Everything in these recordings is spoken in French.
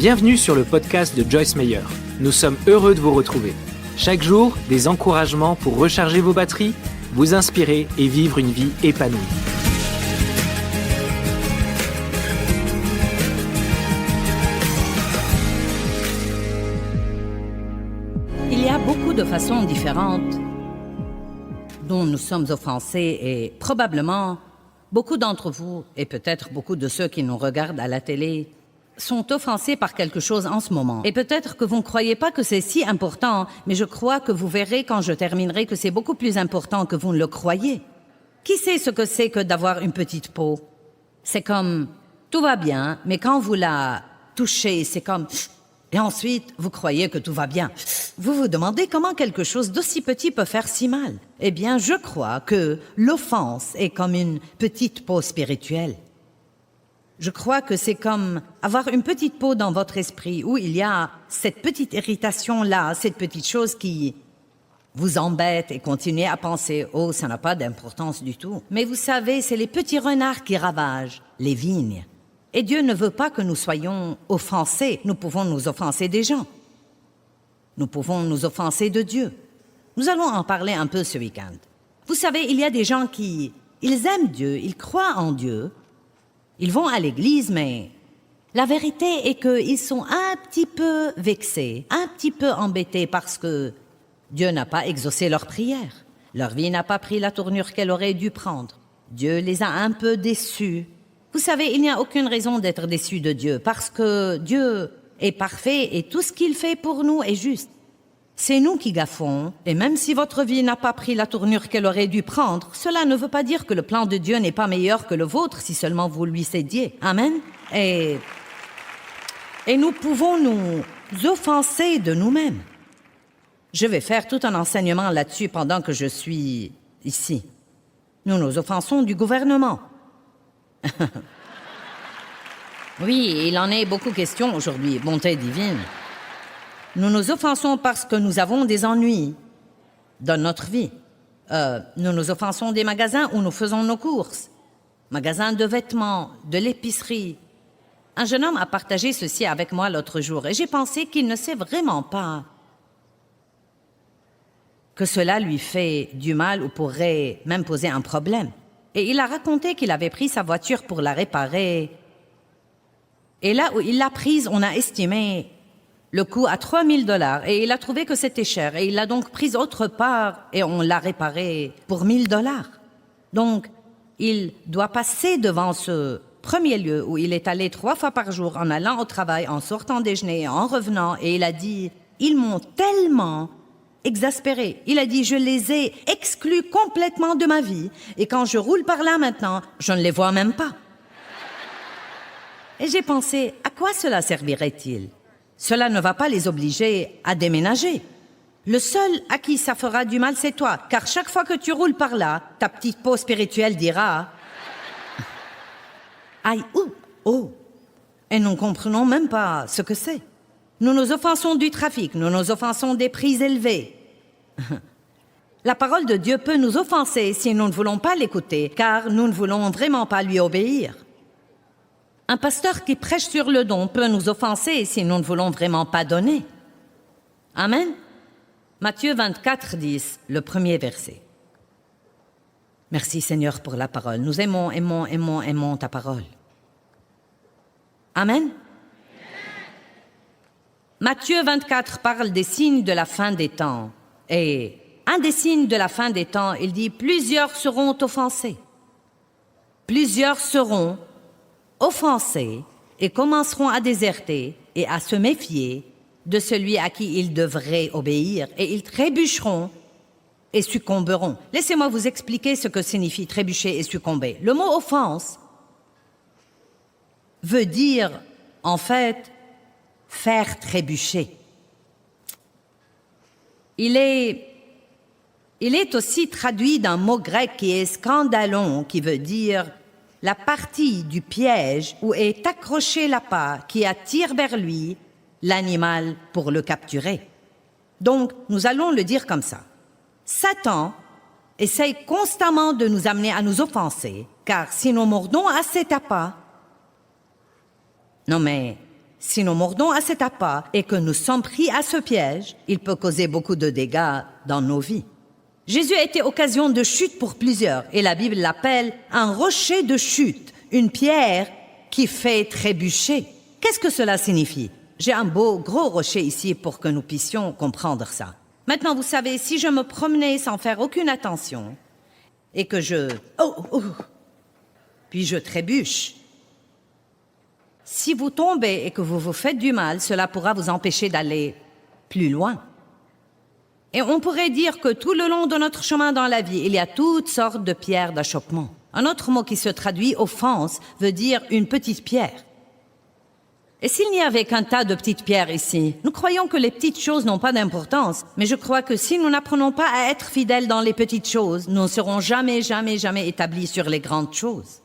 Bienvenue sur le podcast de Joyce Meyer. Nous sommes heureux de vous retrouver. Chaque jour, des encouragements pour recharger vos batteries, vous inspirer et vivre une vie épanouie. Il y a beaucoup de façons différentes dont nous sommes offensés et probablement beaucoup d'entre vous, et peut-être beaucoup de ceux qui nous regardent à la télé, sont offensés par quelque chose en ce moment. Et peut-être que vous ne croyez pas que c'est si important, mais je crois que vous verrez quand je terminerai que c'est beaucoup plus important que vous ne le croyez. Qui sait ce que c'est que d'avoir une petite peau? C'est comme, tout va bien, mais quand vous la touchez, c'est comme... Et ensuite, vous croyez que tout va bien. Vous vous demandez comment quelque chose d'aussi petit peut faire si mal. Eh bien, je crois que l'offense est comme une petite peau spirituelle. Je crois que c'est comme avoir une petite peau dans votre esprit où il y a cette petite irritation-là, cette petite chose qui vous embête et continuez à penser « Oh, ça n'a pas d'importance du tout ». Mais vous savez, c'est les petits renards qui ravagent les vignes. Et Dieu ne veut pas que nous soyons offensés. Nous pouvons nous offenser des gens. Nous pouvons nous offenser de Dieu. Nous allons en parler un peu ce week-end. Vous savez, il y a des gens ils aiment Dieu, ils croient en Dieu. Ils vont à l'église, mais la vérité est qu'ils sont un petit peu vexés, un petit peu embêtés parce que Dieu n'a pas exaucé leurs prières. Leur vie n'a pas pris la tournure qu'elle aurait dû prendre. Dieu les a un peu déçus. Vous savez, il n'y a aucune raison d'être déçu de Dieu parce que Dieu est parfait et tout ce qu'il fait pour nous est juste. C'est nous qui gaffons, et même si votre vie n'a pas pris la tournure qu'elle aurait dû prendre, cela ne veut pas dire que le plan de Dieu n'est pas meilleur que le vôtre si seulement vous lui cédiez. Amen. Et nous pouvons nous offenser de nous-mêmes. Je vais faire tout un enseignement là-dessus pendant que je suis ici. Nous nous offensons du gouvernement. Oui, il en est beaucoup question aujourd'hui, bonté divine. Nous nous offensons parce que nous avons des ennuis dans notre vie. Nous nous offensons des magasins où nous faisons nos courses. Magasins de vêtements, de l'épicerie. Un jeune homme a partagé ceci avec moi l'autre jour et j'ai pensé qu'il ne sait vraiment pas que cela lui fait du mal ou pourrait même poser un problème. Et il a raconté qu'il avait pris sa voiture pour la réparer. Et là où il l'a prise, on a estimé le coût à $3 000 et il a trouvé que c'était cher. Et il l'a donc prise autre part et on l'a réparée pour $1 000. Donc, il doit passer devant ce premier lieu où il est allé 3 fois par jour en allant au travail, en sortant déjeuner, en revenant. Et il a dit, ils m'ont tellement exaspéré. Il a dit, je les ai exclus complètement de ma vie. Et quand je roule par là maintenant, je ne les vois même pas. Et j'ai pensé, à quoi cela servirait-il? Cela ne va pas les obliger à déménager. Le seul à qui ça fera du mal, c'est toi. Car chaque fois que tu roules par là, ta petite peau spirituelle dira « Aïe, ouh, oh !» Et nous ne comprenons même pas ce que c'est. Nous nous offensons du trafic, nous nous offensons des prix élevés. La parole de Dieu peut nous offenser si nous ne voulons pas l'écouter, car nous ne voulons vraiment pas lui obéir. Un pasteur qui prêche sur le don peut nous offenser si nous ne voulons vraiment pas donner. Amen. Matthieu 24, 10, le premier verset. Merci Seigneur pour la parole. Nous aimons ta parole. Amen. Matthieu 24 parle des signes de la fin des temps. Et un des signes de la fin des temps, il dit « Plusieurs seront offensés. Plusieurs seront offensés et commenceront à déserter et à se méfier de celui à qui ils devraient obéir, et ils trébucheront et succomberont. » Laissez-moi vous expliquer ce que signifie trébucher et succomber. Le mot « offense » veut dire, en fait, faire trébucher. Il est aussi traduit d'un mot grec qui est scandalon, qui veut dire la partie du piège où est accroché l'appât qui attire vers lui l'animal pour le capturer. Donc, nous allons le dire comme ça. Satan essaye constamment de nous amener à nous offenser, car si nous mordons à cet appât, non mais Si nous mordons à cet appât et que nous sommes pris à ce piège, il peut causer beaucoup de dégâts dans nos vies. Jésus a été occasion de chute pour plusieurs et la Bible l'appelle un rocher de chute, une pierre qui fait trébucher. Qu'est-ce que cela signifie? J'ai un beau gros rocher ici pour que nous puissions comprendre ça. Maintenant, vous savez, si je me promenais sans faire aucune attention et que puis je trébuche, si vous tombez et que vous vous faites du mal, cela pourra vous empêcher d'aller plus loin. Et on pourrait dire que tout le long de notre chemin dans la vie, il y a toutes sortes de pierres d'achoppement. Un autre mot qui se traduit offense veut dire une petite pierre. Et s'il n'y avait qu'un tas de petites pierres ici, nous croyons que les petites choses n'ont pas d'importance, mais je crois que si nous n'apprenons pas à être fidèles dans les petites choses, nous ne serons jamais établis sur les grandes choses.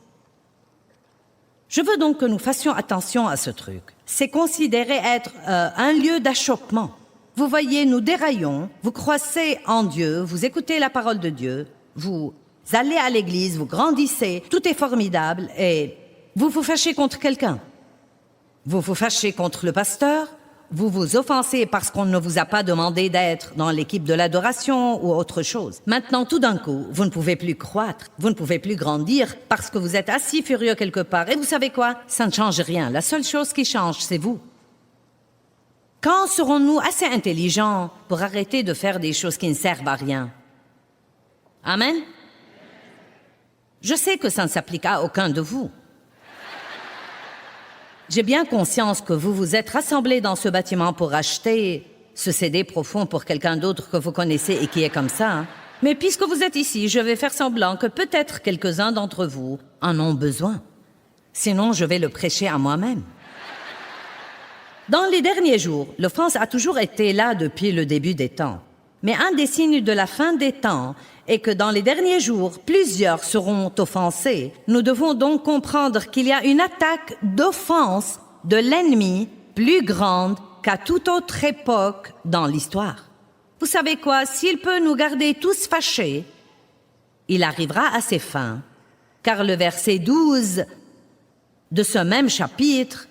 Je veux donc que nous fassions attention à ce truc. C'est considéré être un lieu d'achoppement. Vous voyez, nous déraillons, vous croissez en Dieu, vous écoutez la parole de Dieu, vous allez à l'église, vous grandissez, tout est formidable et vous vous fâchez contre quelqu'un. Vous vous fâchez contre le pasteur, vous vous offensez parce qu'on ne vous a pas demandé d'être dans l'équipe de l'adoration ou autre chose. Maintenant, tout d'un coup, vous ne pouvez plus croître, vous ne pouvez plus grandir parce que vous êtes assis furieux quelque part. Et vous savez quoi? Ça ne change rien. La seule chose qui change, c'est vous. Quand serons-nous assez intelligents pour arrêter de faire des choses qui ne servent à rien? Amen? Je sais que ça ne s'applique à aucun de vous. J'ai bien conscience que vous vous êtes rassemblés dans ce bâtiment pour acheter ce CD profond pour quelqu'un d'autre que vous connaissez et qui est comme ça. Hein? Mais puisque vous êtes ici, je vais faire semblant que peut-être quelques-uns d'entre vous en ont besoin. Sinon, je vais le prêcher à moi-même. Dans les derniers jours, l'offense a toujours été là depuis le début des temps. Mais un des signes de la fin des temps est que dans les derniers jours, plusieurs seront offensés. Nous devons donc comprendre qu'il y a une attaque d'offense de l'ennemi plus grande qu'à toute autre époque dans l'histoire. Vous savez quoi? S'il peut nous garder tous fâchés, il arrivera à ses fins, car le verset 12 de ce même chapitre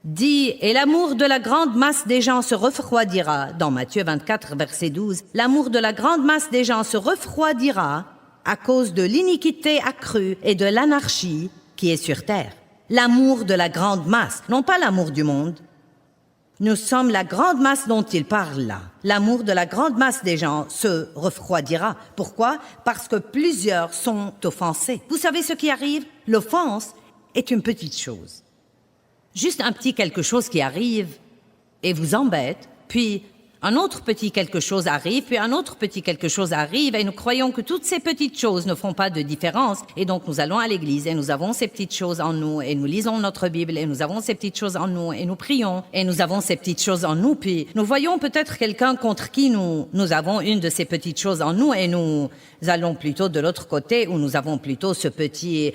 dit « Et l'amour de la grande masse des gens se refroidira » dans Matthieu 24, verset 12. « L'amour de la grande masse des gens se refroidira à cause de l'iniquité accrue et de l'anarchie qui est sur terre. » L'amour de la grande masse, non pas l'amour du monde. Nous sommes la grande masse dont il parle là. L'amour de la grande masse des gens se refroidira. Pourquoi? Parce que plusieurs sont offensés. Vous savez ce qui arrive? L'offense est une petite chose. Juste un petit quelque chose qui arrive et vous embête, puis un autre petit quelque chose arrive, puis un autre petit quelque chose arrive, et nous croyons que toutes ces petites choses ne font pas de différence, et donc nous allons à l'église, et nous avons ces petites choses en nous, et nous lisons notre Bible, et nous avons ces petites choses en nous, et nous prions, et nous avons ces petites choses en nous, puis nous voyons peut-être quelqu'un contre qui nous avons une de ces petites choses en nous, et nous allons plutôt de l'autre côté, où nous avons plutôt ce petit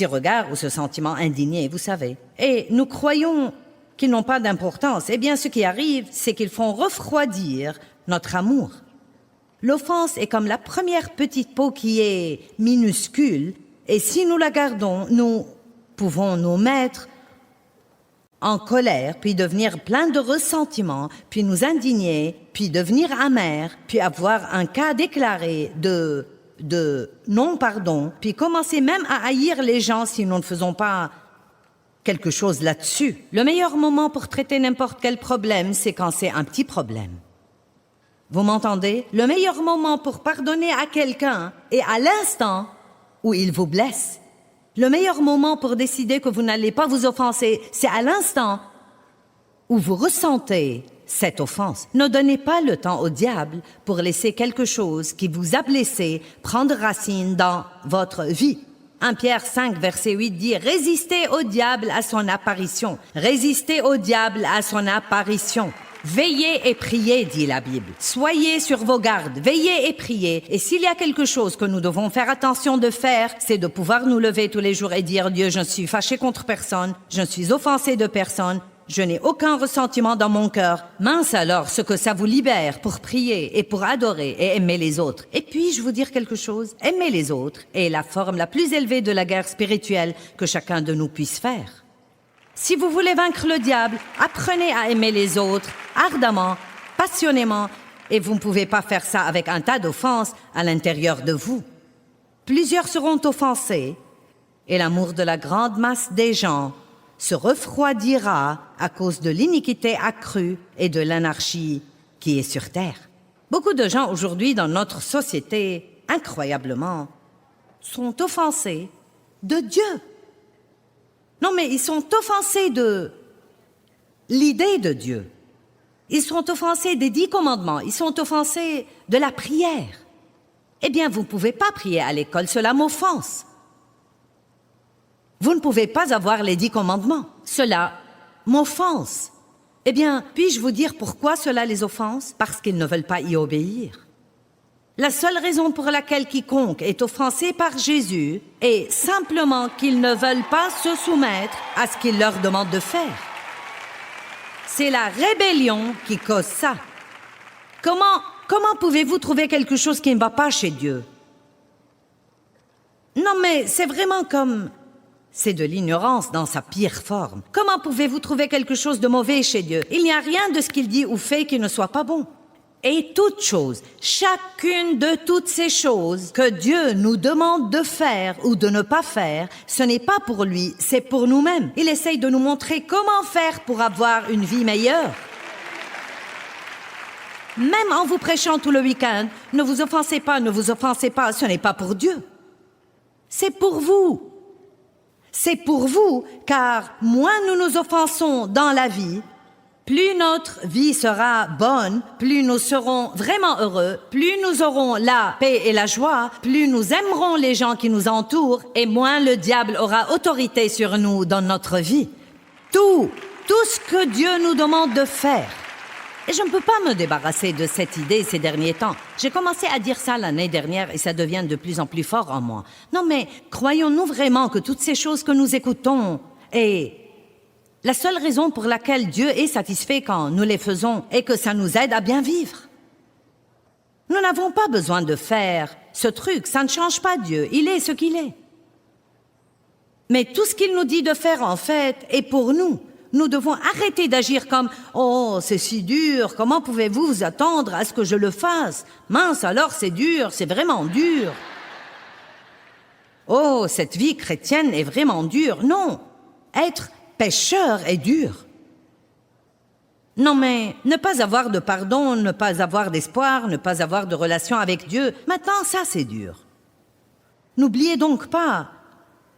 regard ou ce sentiment indigné, vous savez. Et nous croyons qu'ils n'ont pas d'importance. Eh bien, ce qui arrive, c'est qu'ils font refroidir notre amour. L'offense est comme la première petite peau qui est minuscule, et si nous la gardons, nous pouvons nous mettre en colère, puis devenir plein de ressentiment, puis nous indigner, puis devenir amers, puis avoir un cas déclaré de non-pardon, puis commencer même à haïr les gens si nous ne faisons pas quelque chose là-dessus. Le meilleur moment pour traiter n'importe quel problème, c'est quand c'est un petit problème. Vous m'entendez? Le meilleur moment pour pardonner à quelqu'un est à l'instant où il vous blesse. Le meilleur moment pour décider que vous n'allez pas vous offenser, c'est à l'instant où vous ressentez cette offense. Ne donnez pas le temps au diable pour laisser quelque chose qui vous a blessé prendre racine dans votre vie. 1 Pierre 5, verset 8 dit « Résistez au diable à son apparition. Résistez au diable à son apparition. Veillez et priez, dit la Bible. Soyez sur vos gardes, veillez et priez. Et s'il y a quelque chose que nous devons faire attention de faire, c'est de pouvoir nous lever tous les jours et dire « Dieu, je ne suis fâché contre personne, je ne suis offensé de personne. » Je n'ai aucun ressentiment dans mon cœur. Mince alors ce que ça vous libère pour prier et pour adorer et aimer les autres. Et puis-je vous dire quelque chose? Aimer les autres est la forme la plus élevée de la guerre spirituelle que chacun de nous puisse faire. Si vous voulez vaincre le diable, apprenez à aimer les autres ardemment, passionnément, et vous ne pouvez pas faire ça avec un tas d'offenses à l'intérieur de vous. Plusieurs seront offensés, et l'amour de la grande masse des gens se refroidira à cause de l'iniquité accrue et de l'anarchie qui est sur terre. Beaucoup de gens aujourd'hui dans notre société, incroyablement, sont offensés de Dieu. Non, mais ils sont offensés de l'idée de Dieu. Ils sont offensés des 10 commandements. Ils sont offensés de la prière. Eh bien, vous ne pouvez pas prier à l'école, cela m'offense. Vous ne pouvez pas avoir les 10 commandements, cela m'offense. Eh bien, puis-je vous dire pourquoi cela les offense? Parce qu'ils ne veulent pas y obéir. La seule raison pour laquelle quiconque est offensé par Jésus est simplement qu'ils ne veulent pas se soumettre à ce qu'il leur demande de faire. C'est la rébellion qui cause ça. Comment pouvez-vous trouver quelque chose qui ne va pas chez Dieu? Non, mais c'est vraiment comme... C'est de l'ignorance dans sa pire forme. Comment pouvez-vous trouver quelque chose de mauvais chez Dieu? Il n'y a rien de ce qu'il dit ou fait qui ne soit pas bon. Et toute chose, chacune de toutes ces choses que Dieu nous demande de faire ou de ne pas faire, ce n'est pas pour lui, c'est pour nous-mêmes. Il essaye de nous montrer comment faire pour avoir une vie meilleure. Même en vous prêchant tout le week-end, ne vous offensez pas, ce n'est pas pour Dieu. C'est pour vous. C'est pour vous, car moins nous nous offensons dans la vie, plus notre vie sera bonne, plus nous serons vraiment heureux, plus nous aurons la paix et la joie, plus nous aimerons les gens qui nous entourent et moins le diable aura autorité sur nous dans notre vie. Tout ce que Dieu nous demande de faire. Et je ne peux pas me débarrasser de cette idée ces derniers temps. J'ai commencé à dire ça l'année dernière et ça devient de plus en plus fort en moi. Non mais, croyons-nous vraiment que toutes ces choses que nous écoutons et la seule raison pour laquelle Dieu est satisfait quand nous les faisons est que ça nous aide à bien vivre? Nous n'avons pas besoin de faire ce truc, ça ne change pas Dieu, il est ce qu'il est. Mais tout ce qu'il nous dit de faire en fait est pour nous. Nous devons arrêter d'agir comme « Oh, c'est si dur, comment pouvez-vous vous attendre à ce que je le fasse? Mince, alors c'est dur, c'est vraiment dur. » Oh, cette vie chrétienne est vraiment dure. Non, être pécheur est dur. Non mais, ne pas avoir de pardon, ne pas avoir d'espoir, ne pas avoir de relation avec Dieu, maintenant ça c'est dur. N'oubliez donc pas,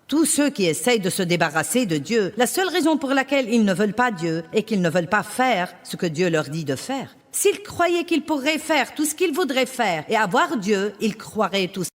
tous ceux qui essayent de se débarrasser de Dieu, la seule raison pour laquelle ils ne veulent pas Dieu est qu'ils ne veulent pas faire ce que Dieu leur dit de faire. S'ils croyaient qu'ils pourraient faire tout ce qu'ils voudraient faire et avoir Dieu, ils croiraient tout ça.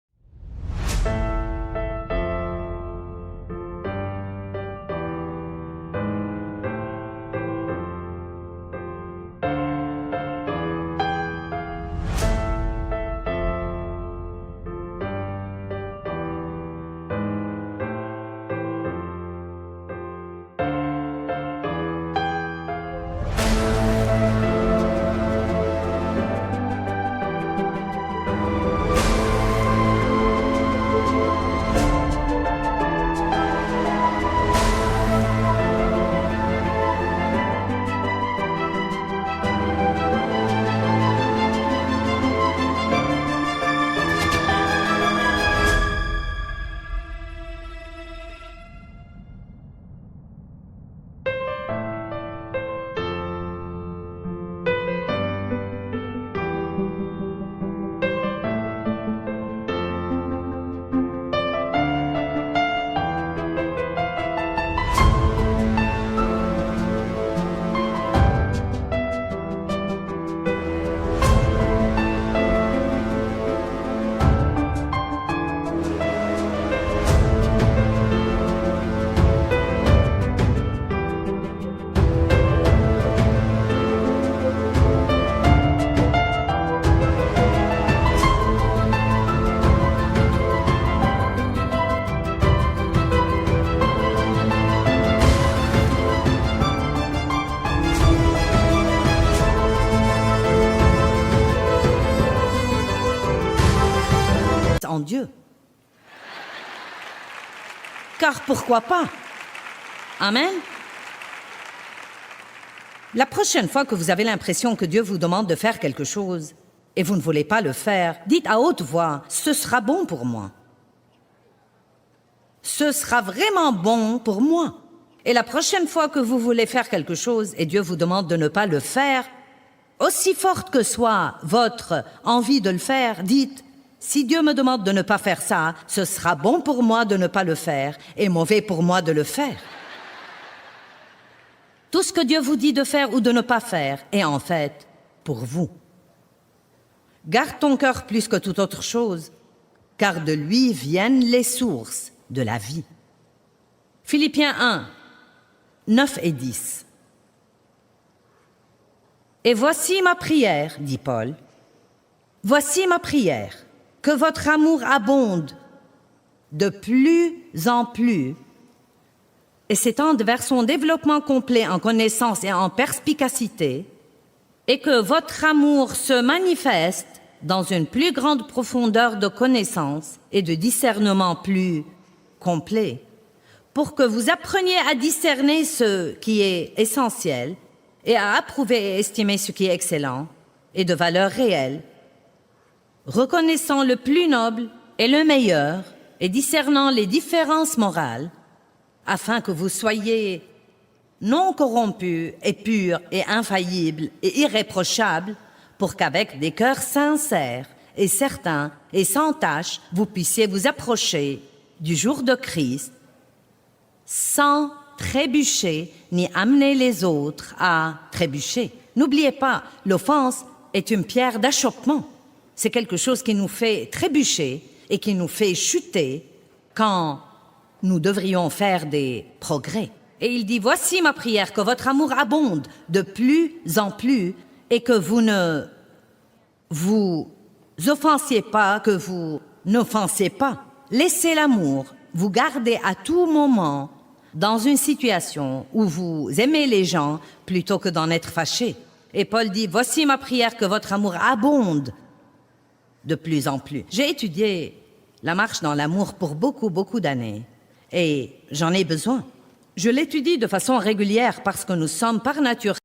En Dieu. Car pourquoi pas? Amen. La prochaine fois que vous avez l'impression que Dieu vous demande de faire quelque chose et vous ne voulez pas le faire, dites à haute voix, « Ce sera bon pour moi. Ce sera vraiment bon pour moi. » Et la prochaine fois que vous voulez faire quelque chose et Dieu vous demande de ne pas le faire, aussi forte que soit votre envie de le faire, dites, si Dieu me demande de ne pas faire ça, ce sera bon pour moi de ne pas le faire et mauvais pour moi de le faire. Tout ce que Dieu vous dit de faire ou de ne pas faire est en fait pour vous. Garde ton cœur plus que toute autre chose, car de lui viennent les sources de la vie. Philippiens 1, 9 et 10. Et voici ma prière, dit Paul. Voici ma prière, que votre amour abonde de plus en plus et s'étende vers son développement complet en connaissance et en perspicacité, et que votre amour se manifeste dans une plus grande profondeur de connaissance et de discernement plus complet, pour que vous appreniez à discerner ce qui est essentiel et à approuver et estimer ce qui est excellent et de valeur réelle, reconnaissant le plus noble et le meilleur et discernant les différences morales, afin que vous soyez non corrompus et purs et infaillibles et irréprochables, pour qu'avec des cœurs sincères et certains et sans tache, vous puissiez vous approcher du jour de Christ sans trébucher ni amener les autres à trébucher. N'oubliez pas, l'offense est une pierre d'achoppement. C'est quelque chose qui nous fait trébucher et qui nous fait chuter quand nous devrions faire des progrès. Et il dit, voici ma prière, que votre amour abonde de plus en plus et que vous ne vous offensiez pas, que vous n'offensez pas. Laissez l'amour vous garder à tout moment dans une situation où vous aimez les gens plutôt que d'en être fâché. Et Paul dit, voici ma prière, que votre amour abonde de plus en plus. J'ai étudié la marche dans l'amour pour beaucoup d'années et j'en ai besoin. Je l'étudie de façon régulière parce que nous sommes par nature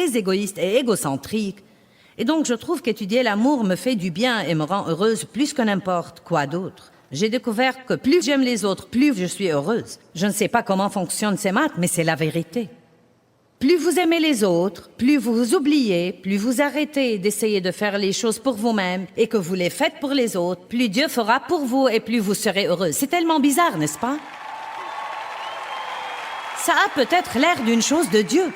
très égoïste et égocentrique. Et donc, je trouve qu'étudier l'amour me fait du bien et me rend heureuse plus que n'importe quoi d'autre. J'ai découvert que plus j'aime les autres, plus je suis heureuse. Je ne sais pas comment fonctionnent ces maths, mais c'est la vérité. Plus vous aimez les autres, plus vous vous oubliez, plus vous arrêtez d'essayer de faire les choses pour vous-même et que vous les faites pour les autres, plus Dieu fera pour vous et plus vous serez heureuse. C'est tellement bizarre, n'est-ce pas? Ça a peut-être l'air d'une chose de Dieu.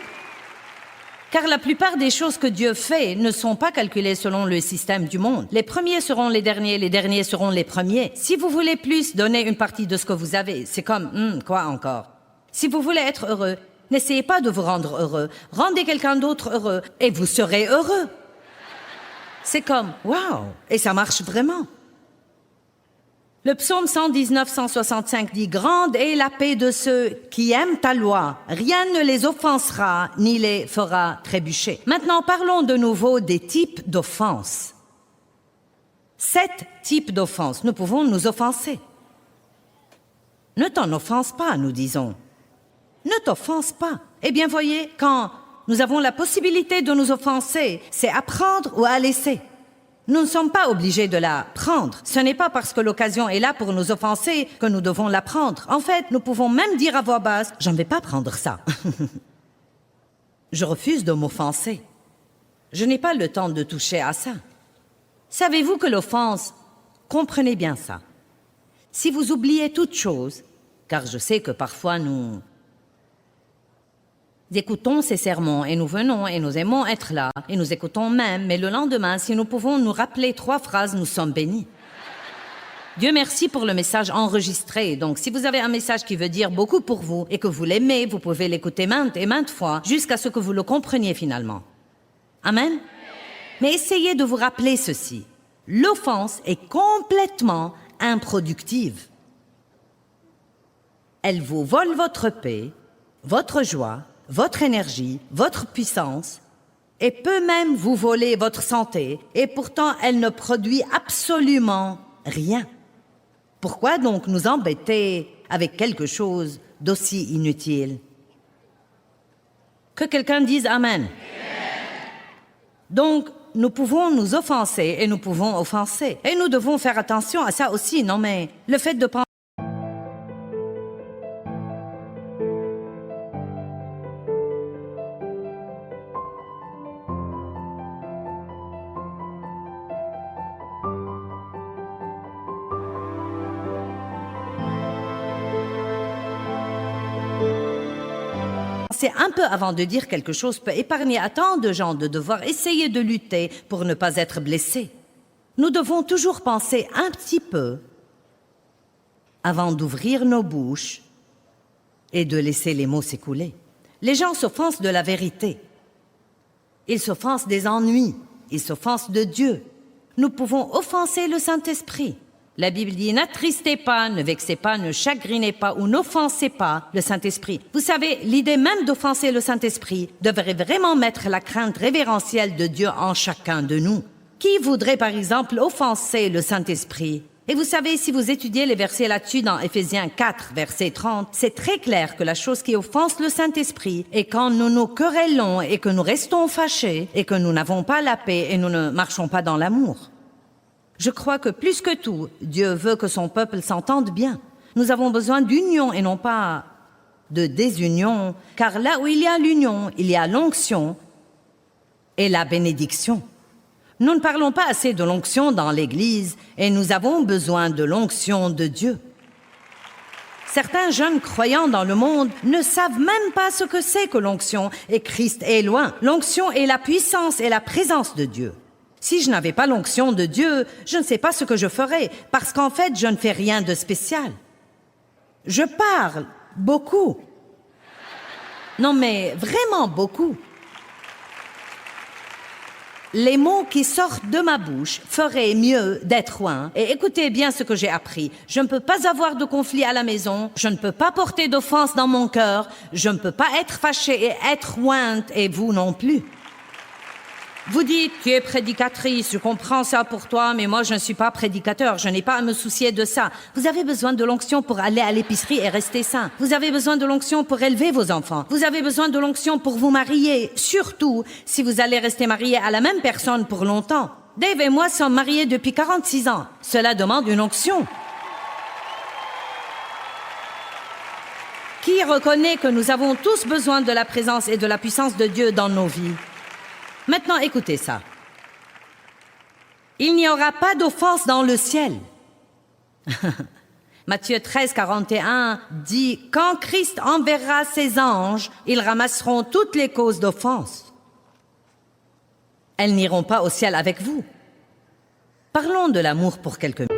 Car la plupart des choses que Dieu fait ne sont pas calculées selon le système du monde. Les premiers seront les derniers seront les premiers. Si vous voulez plus, donnez une partie de ce que vous avez. C'est comme, quoi encore? Si vous voulez être heureux, n'essayez pas de vous rendre heureux. Rendez quelqu'un d'autre heureux et vous serez heureux. C'est comme, waouh! Et ça marche vraiment. Le psaume 119-165 dit « Grande est la paix de ceux qui aiment ta loi. Rien ne les offensera ni les fera trébucher. » Maintenant, parlons de nouveau des types d'offenses. 7 types d'offenses. Nous pouvons nous offenser. Ne t'en offense pas, nous disons. Ne t'offense pas. Eh bien, voyez, quand nous avons la possibilité de nous offenser, c'est à prendre ou à laisser. Nous ne sommes pas obligés de la prendre. Ce n'est pas parce que l'occasion est là pour nous offenser que nous devons la prendre. En fait, nous pouvons même dire à voix basse, « Je ne vais pas prendre ça. » Je refuse de m'offenser. Je n'ai pas le temps de toucher à ça. Savez-vous que l'offense, comprenez bien ça. Si vous oubliez toute chose, car je sais que parfois nous écoutons ces sermons et nous venons et nous aimons être là et nous écoutons même, mais le lendemain, si nous pouvons nous rappeler 3 phrases, nous sommes bénis. Dieu merci pour le message enregistré. Donc, si vous avez un message qui veut dire beaucoup pour vous et que vous l'aimez, vous pouvez l'écouter maintes et maintes fois jusqu'à ce que vous le compreniez finalement. Amen? Mais essayez de vous rappeler ceci. L'offense est complètement improductive. Elle vous vole votre paix, votre joie, votre énergie, votre puissance, et peut même vous voler votre santé, et pourtant elle ne produit absolument rien. Pourquoi donc nous embêter avec quelque chose d'aussi inutile? Que quelqu'un dise Amen. Donc, nous pouvons nous offenser et nous pouvons offenser. Et nous devons faire attention à ça aussi, non mais le fait de penser un peu avant de dire quelque chose peut épargner à tant de gens de devoir essayer de lutter pour ne pas être blessés. Nous devons toujours penser un petit peu avant d'ouvrir nos bouches et de laisser les mots s'écouler. Les gens s'offensent de la vérité. Ils s'offensent des ennuis. Ils s'offensent de Dieu. Nous pouvons offenser le Saint-Esprit. La Bible dit « N'attristez pas, ne vexez pas, ne chagrinez pas ou n'offensez pas le Saint-Esprit. » Vous savez, l'idée même d'offenser le Saint-Esprit devrait vraiment mettre la crainte révérentielle de Dieu en chacun de nous. Qui voudrait par exemple offenser le Saint-Esprit? Et vous savez, si vous étudiez les versets là-dessus dans Éphésiens 4, verset 30, c'est très clair que la chose qui offense le Saint-Esprit est quand nous nous querellons et que nous restons fâchés et que nous n'avons pas la paix et nous ne marchons pas dans l'amour. Je crois que plus que tout, Dieu veut que son peuple s'entende bien. Nous avons besoin d'union et non pas de désunion, car là où il y a l'union, il y a l'onction et la bénédiction. Nous ne parlons pas assez de l'onction dans l'Église et nous avons besoin de l'onction de Dieu. Certains jeunes croyants dans le monde ne savent même pas ce que c'est que l'onction et Christ est loin. L'onction est la puissance et la présence de Dieu. Si je n'avais pas l'onction de Dieu, je ne sais pas ce que je ferais, parce qu'en fait, je ne fais rien de spécial. Je parle beaucoup. Non, mais vraiment beaucoup. Les mots qui sortent de ma bouche feraient mieux d'être loin. Et écoutez bien ce que j'ai appris. Je ne peux pas avoir de conflit à la maison, je ne peux pas porter d'offense dans mon cœur, je ne peux pas être fâchée et être loin, et vous non plus. Vous dites, tu es prédicatrice, je comprends ça pour toi, mais moi je ne suis pas prédicateur, je n'ai pas à me soucier de ça. Vous avez besoin de l'onction pour aller à l'épicerie et rester sain. Vous avez besoin de l'onction pour élever vos enfants. Vous avez besoin de l'onction pour vous marier, surtout si vous allez rester marié à la même personne pour longtemps. Dave et moi sommes mariés depuis 46 ans. Cela demande une onction. Qui reconnaît que nous avons tous besoin de la présence et de la puissance de Dieu dans nos vies? Maintenant, écoutez ça. Il n'y aura pas d'offense dans le ciel. Matthieu 13, 41 dit « Quand Christ enverra ses anges, ils ramasseront toutes les causes d'offense. Elles n'iront pas au ciel avec vous. » Parlons de l'amour pour quelques minutes.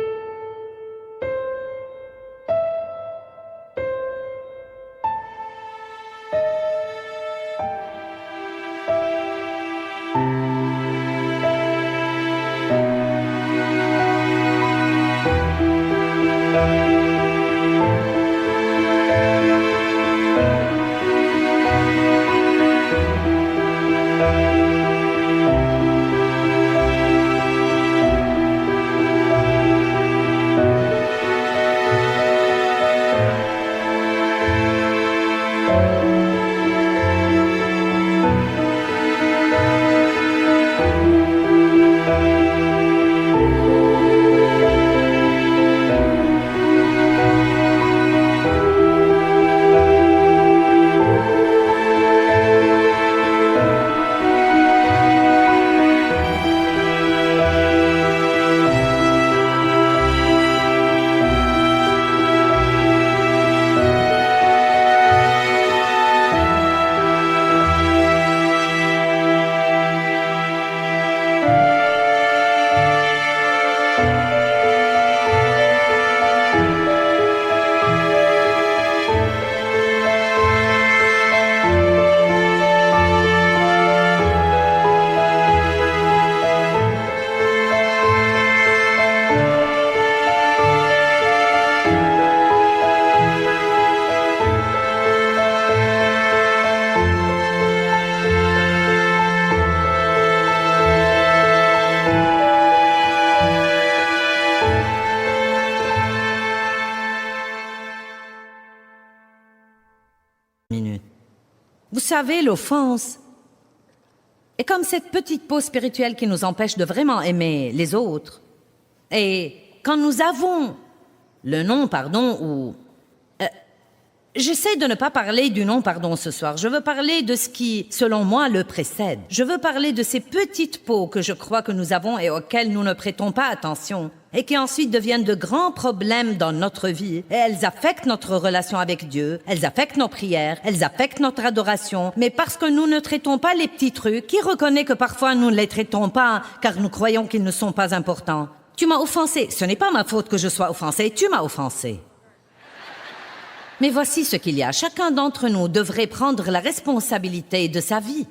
Vous savez, l'offense est comme cette petite peau spirituelle qui nous empêche de vraiment aimer les autres. Et quand nous avons le non-pardon ou... J'essaie de ne pas parler du non-pardon ce soir. Je veux parler de ce qui, selon moi, le précède. Je veux parler de ces petites peaux que je crois que nous avons et auxquelles nous ne prêtons pas attention et qui ensuite deviennent de grands problèmes dans notre vie. Et elles affectent notre relation avec Dieu, elles affectent nos prières, elles affectent notre adoration. Mais parce que nous ne traitons pas les petits trucs, qui reconnaît que parfois nous ne les traitons pas car nous croyons qu'ils ne sont pas importants? Tu m'as offensé. Ce n'est pas ma faute que je sois offensé, tu m'as offensé. Mais voici ce qu'il y a. Chacun d'entre nous devrait prendre la responsabilité de sa vie.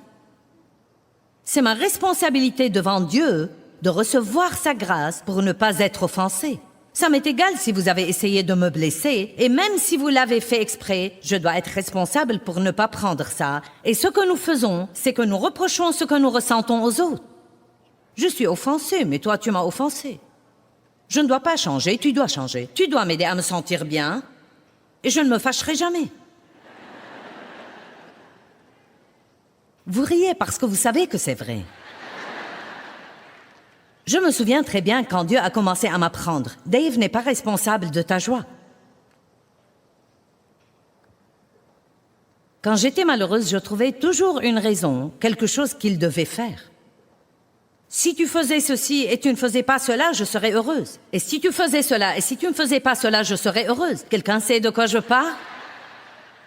C'est ma responsabilité devant Dieu de recevoir sa grâce pour ne pas être offensé. Ça m'est égal si vous avez essayé de me blesser, et même si vous l'avez fait exprès, je dois être responsable pour ne pas prendre ça. Et ce que nous faisons, c'est que nous reprochons ce que nous ressentons aux autres. Je suis offensé, mais toi tu m'as offensé. Je ne dois pas changer, tu dois changer. Tu dois m'aider à me sentir bien. Et je ne me fâcherai jamais. Vous riez parce que vous savez que c'est vrai. Je me souviens très bien quand Dieu a commencé à m'apprendre. Dave n'est pas responsable de ta joie. Quand j'étais malheureuse, je trouvais toujours une raison, quelque chose qu'il devait faire. Si tu faisais ceci et tu ne faisais pas cela, je serais heureuse. Et si tu faisais cela et si tu ne faisais pas cela, je serais heureuse. Quelqu'un sait de quoi je parle?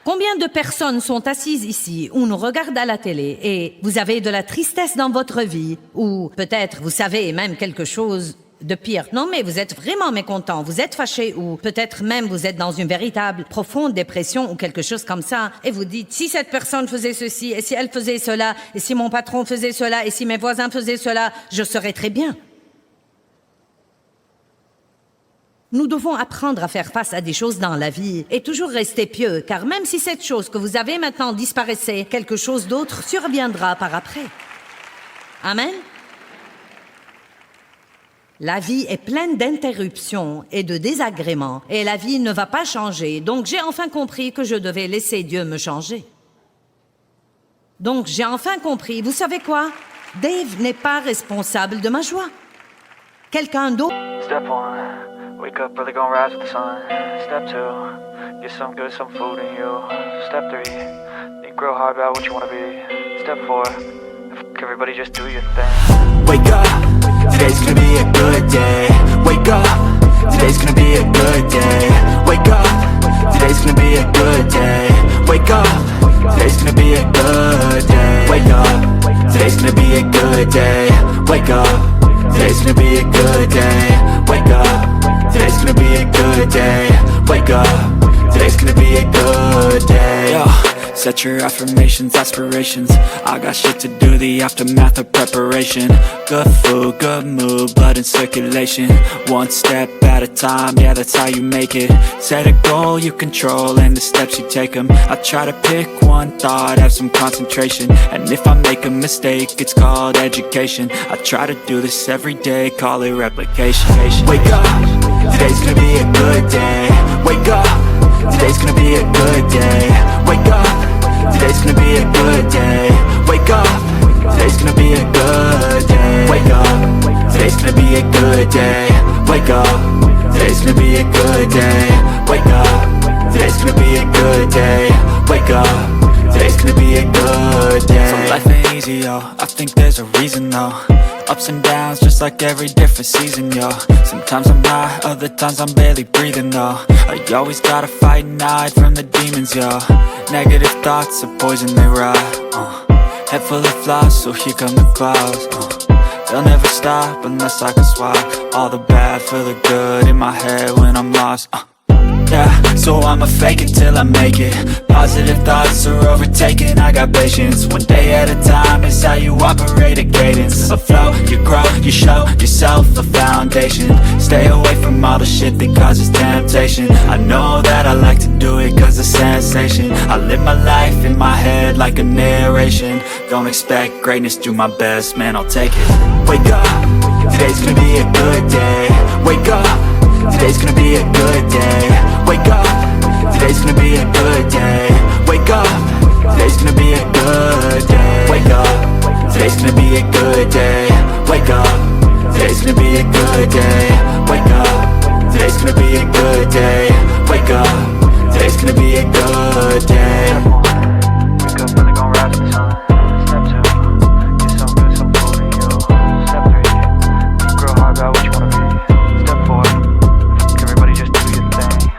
Combien de personnes sont assises ici ou nous regardent à la télé et vous avez de la tristesse dans votre vie ou peut-être vous savez même quelque chose de pire. Non, mais vous êtes vraiment mécontent, vous êtes fâché ou peut-être même vous êtes dans une véritable profonde dépression ou quelque chose comme ça et vous dites si cette personne faisait ceci et si elle faisait cela et si mon patron faisait cela et si mes voisins faisaient cela, je serais très bien. Nous devons apprendre à faire face à des choses dans la vie et toujours rester pieux, car même si cette chose que vous avez maintenant disparaissait, quelque chose d'autre surviendra par après. Amen. La vie est pleine d'interruptions et de désagréments et la vie ne va pas changer. Donc j'ai enfin compris que je devais laisser Dieu me changer. Donc j'ai enfin compris, vous savez quoi? Dave n'est pas responsable de ma joie. Quelqu'un d'autre. Step 1, wake up early, gonna rise with the sun. Step 2, get some good, some food in you. Step 3, think real hard about what you wanna be. Step 4, everybody just do your thing. Wake up, today's gonna be a good day. Wake up, today's gonna be a good day. Wake up, today's gonna be a good day. Wake up, today's gonna be a good day. Wake up, today's gonna be a good day. Wake up, today's gonna be a good day. Wake up, today's gonna be a good day. Wake up, today's gonna be a good day. Yo, set your affirmations, aspirations. I got shit to do, the aftermath of preparation. Good food, good mood, blood in circulation. One step at a time, yeah, that's how you make it. Set a goal you control and the steps you take them. I try to pick one thought, have some concentration. And if I make a mistake, it's called education. I try to do this every day, call it replication. Wake up, today's gonna be a good day. Wake up, today's gonna be a good day. Wake up, today's gonna be a good day. Wake up, today's gonna be a good day. Wake up, today's gonna be a good day. Wake up, today's gonna be a good day. Wake up, today's gonna be a good day. Wake up, today's gonna be a good day. So life ain't easy, yo, I think there's a reason though. Ups and downs, just like every different season, yo. Sometimes I'm high, other times I'm barely breathing, though. I always gotta fight and hide from the demons, yo. Negative thoughts are poison, they rot. Head full of flies, so here come the clouds. They'll never stop unless I can swap all the bad for the good in my head when I'm lost. Yeah, so I'ma fake it till I make it. Positive thoughts are overtaken, I got patience. One day at a time is how you operate a cadence. A flow, you grow, you show yourself a foundation. Stay away from all the shit that causes temptation. I know that I like to do it cause it's sensation. I live my life in my head like a narration. Don't expect greatness, do my best, man, I'll take it. Wake up, today's gonna be a good day. Wake up, today's gonna be a good day. Wake up, today's gonna be a good day. Wake up, today's gonna be a good day. Wake up, today's gonna be a good day. Wake up, today's gonna be a good day. Wake up, today's gonna be a good day. Wake up, today's gonna be a good day. Wake up early, gonna rise with the sun. Step 2, get some good, some food in you. Step 3, think real hard about what you wanna be. Step 4, everybody just do your thing.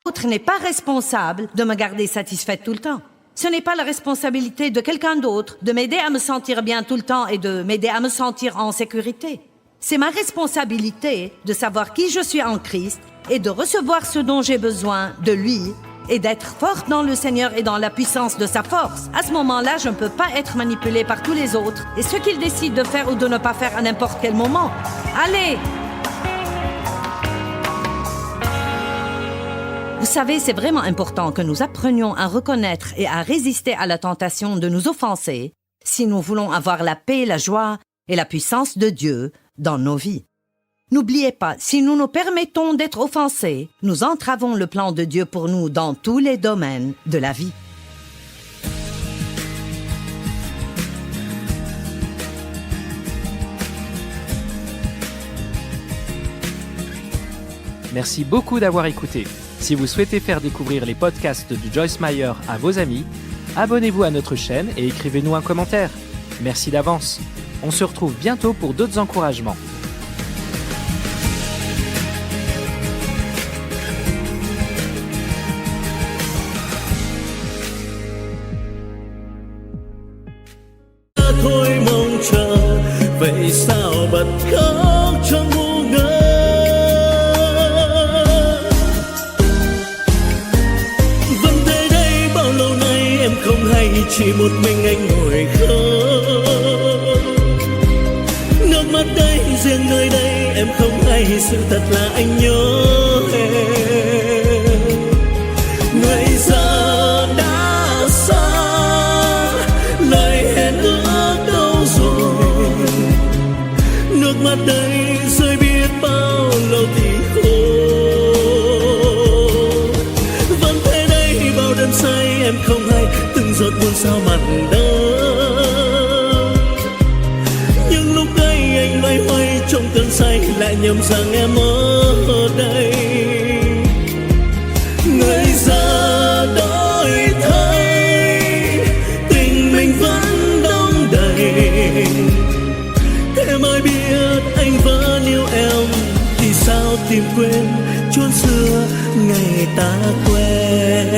L'autre n'est pas responsable de me garder satisfaite tout le temps. Ce n'est pas la responsabilité de quelqu'un d'autre de m'aider à me sentir bien tout le temps et de m'aider à me sentir en sécurité. C'est ma responsabilité de savoir qui je suis en Christ et de recevoir ce dont j'ai besoin de lui et d'être forte dans le Seigneur et dans la puissance de sa force. À ce moment-là, je ne peux pas être manipulée par tous les autres et ce qu'ils décident de faire ou de ne pas faire à n'importe quel moment. Allez! Vous savez, c'est vraiment important que nous apprenions à reconnaître et à résister à la tentation de nous offenser si nous voulons avoir la paix, la joie et la puissance de Dieu dans nos vies. N'oubliez pas, si nous nous permettons d'être offensés, nous entravons le plan de Dieu pour nous dans tous les domaines de la vie. Merci beaucoup d'avoir écouté. Si vous souhaitez faire découvrir les podcasts de Joyce Meyer à vos amis, abonnez-vous à notre chaîne et écrivez-nous un commentaire. Merci d'avance. On se retrouve bientôt pour d'autres encouragements. Thôi mong chờ vậy sao bật khóc trong ngu ngơ. Vẫn thế đây bao lâu nay em không hay chỉ một mình anh ngồi khóc. Nước mắt đây riêng nơi đây em không hay sự thật là anh nhớ em. Người giờ đã xa ta quen.